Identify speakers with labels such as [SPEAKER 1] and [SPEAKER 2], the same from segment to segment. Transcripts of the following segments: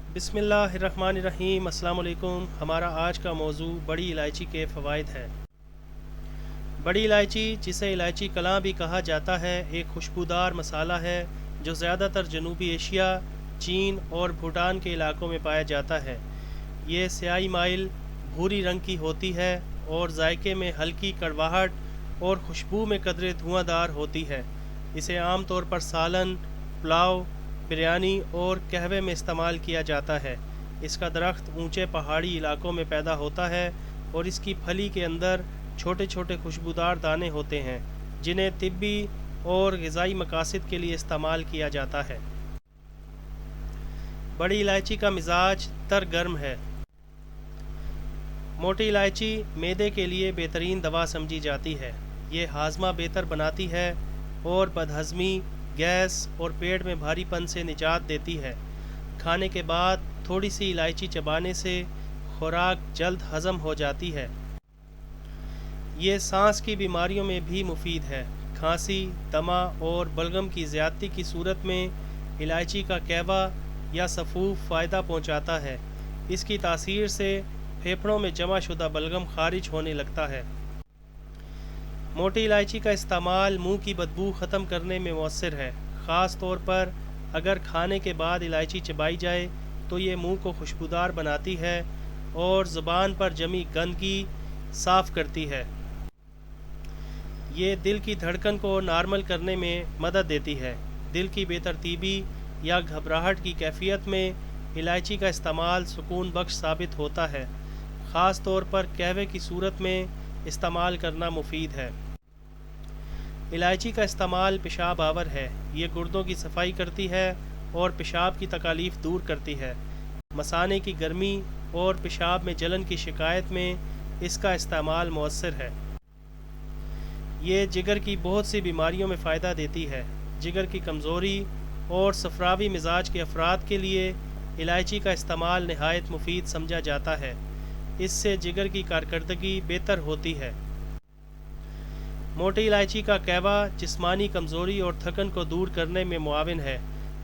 [SPEAKER 1] बिस्मिल्लाहिर्रहमानिर्रहीम। अस्सलाम वालेकुम। हमारा आज का मौजू बड़ी इलायची के फ़वाइद है। बड़ी इलायची, जिसे इलायची कलां भी कहा जाता है, एक खुशबूदार मसाला है जो ज़्यादातर जनूबी एशिया, चीन और भूटान के इलाकों में पाया जाता है। ये स्याही माइल भूरी रंग की होती है और जायके में हल्की कड़वाहट और खुशबू में कदरे धुआंधार होती है। इसे आम तौर पर सालन, पुलाव, बिरयानी और कहवे में इस्तेमाल किया जाता है। इसका दरख्त ऊंचे पहाड़ी इलाकों में पैदा होता है और इसकी फली के अंदर छोटे छोटे खुशबूदार दाने होते हैं, जिन्हें तिब्बी और ग़िज़ाई मकासद के लिए इस्तेमाल किया जाता है। बड़ी इलायची का मिजाज तर गर्म है। मोटी इलायची मैदे के लिए बेहतरीन दवा समझी जाती है। ये हाजमा बेहतर बनाती है और बदहज़मी, गैस और पेट में भारीपन से निजात देती है। खाने के बाद थोड़ी सी इलायची चबाने से खुराक जल्द हज़म हो जाती है। ये सांस की बीमारियों में भी मुफीद है। खांसी, दमा और बलगम की ज़्यादती की सूरत में इलायची का कहवा या सफ़ूफ फ़ायदा पहुंचाता है। इसकी तासीर से फेफड़ों में जमा शुदा बलगम खारिज होने लगता है। मोटी इलायची का इस्तेमाल मुंह की बदबू ख़त्म करने में मौसर है। ख़ास तौर पर अगर खाने के बाद इलायची चबाई जाए तो ये मुंह को खुशबूदार बनाती है और ज़ुबान पर जमी गंदगी साफ़ करती है। ये दिल की धड़कन को नॉर्मल करने में मदद देती है। दिल की बेतरतीबी या घबराहट की कैफियत में इलायची का इस्तेमाल सुकून बख्श साबित होता है। ख़ास तौर पर कहवे की सूरत में इस्तेमाल करना मुफीद है। इलायची का इस्तेमाल पेशाब आवर है। ये गुर्दों की सफाई करती है और पेशाब की तकालीफ दूर करती है। मसाने की गर्मी और पेशाब में जलन की शिकायत में इसका इस्तेमाल मौसर है। ये जिगर की बहुत सी बीमारियों में फ़ायदा देती है। जिगर की कमज़ोरी और सफरावी मिजाज के अफराद के लिए इलायची का इस्तेमाल नहायत मुफीद समझा जाता है। इससे जिगर की कारकर्दगी बेहतर होती है। मोटी इलायची का कहवा जिस्मानी कमज़ोरी और थकन को दूर करने में मुआविन है।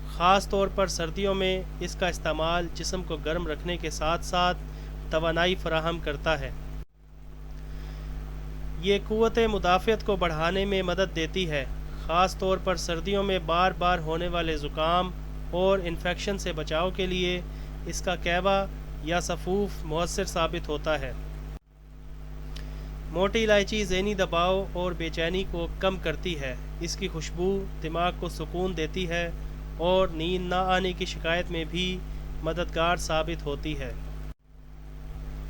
[SPEAKER 1] ख़ास तौर पर सर्दियों में इसका इस्तेमाल जिस्म को गर्म रखने के साथ साथ तवानाई फराहम करता है। ये क़ुव्वत मुदाफ़ियत को बढ़ाने में मदद देती है। ख़ास तौर पर सर्दियों में बार बार होने वाले ज़ुकाम और इन्फेक्शन से बचाव के लिए इसका कहवा या सफ़ूफ मौसर साबित होता है। मोटी इलायची ज़हनी दबाव और बेचैनी को कम करती है। इसकी खुशबू दिमाग को सुकून देती है और नींद ना आने की शिकायत में भी मददगार साबित होती है।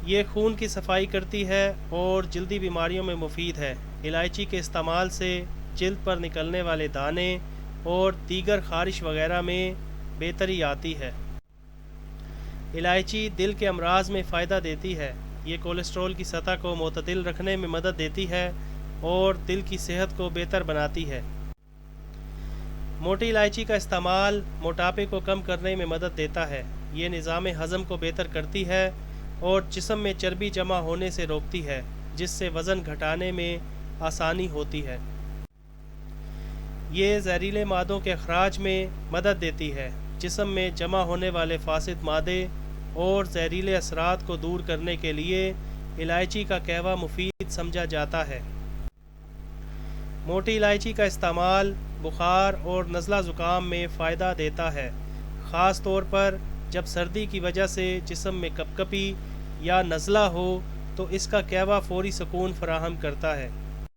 [SPEAKER 1] ये खून की सफाई करती है और जल्दी बीमारियों में मुफीद है। इलायची के इस्तेमाल से जिल्द पर निकलने वाले दाने और दीगर खारिश वगैरह में बेहतरी आती है। इलायची दिल के अमराज में फ़ायदा देती है। ये कोलेस्ट्रॉल की सतह को मुतदिल रखने में मदद देती है और दिल की सेहत को बेहतर बनाती है। मोटी इलायची का इस्तेमाल मोटापे को कम करने में मदद देता है। ये निज़ाम हज़म को बेहतर करती है और जिस्म में चर्बी जमा होने से रोकती है, जिससे वज़न घटाने में आसानी होती है। ये जहरीले मादों के अखराज में मदद देती है। जिस्म में जमा होने वाले फासिद मादे और जहरीले असरात को दूर करने के लिए इलायची का कहवा मुफीद समझा जाता है। मोटी इलायची का इस्तेमाल बुखार और नज़ला ज़ुकाम में फ़ायदा देता है। ख़ास तौर पर जब सर्दी की वजह से जिस्म में कपकपी या नज़ला हो तो इसका कहवा फ़ौरी सुकून फराहम करता है।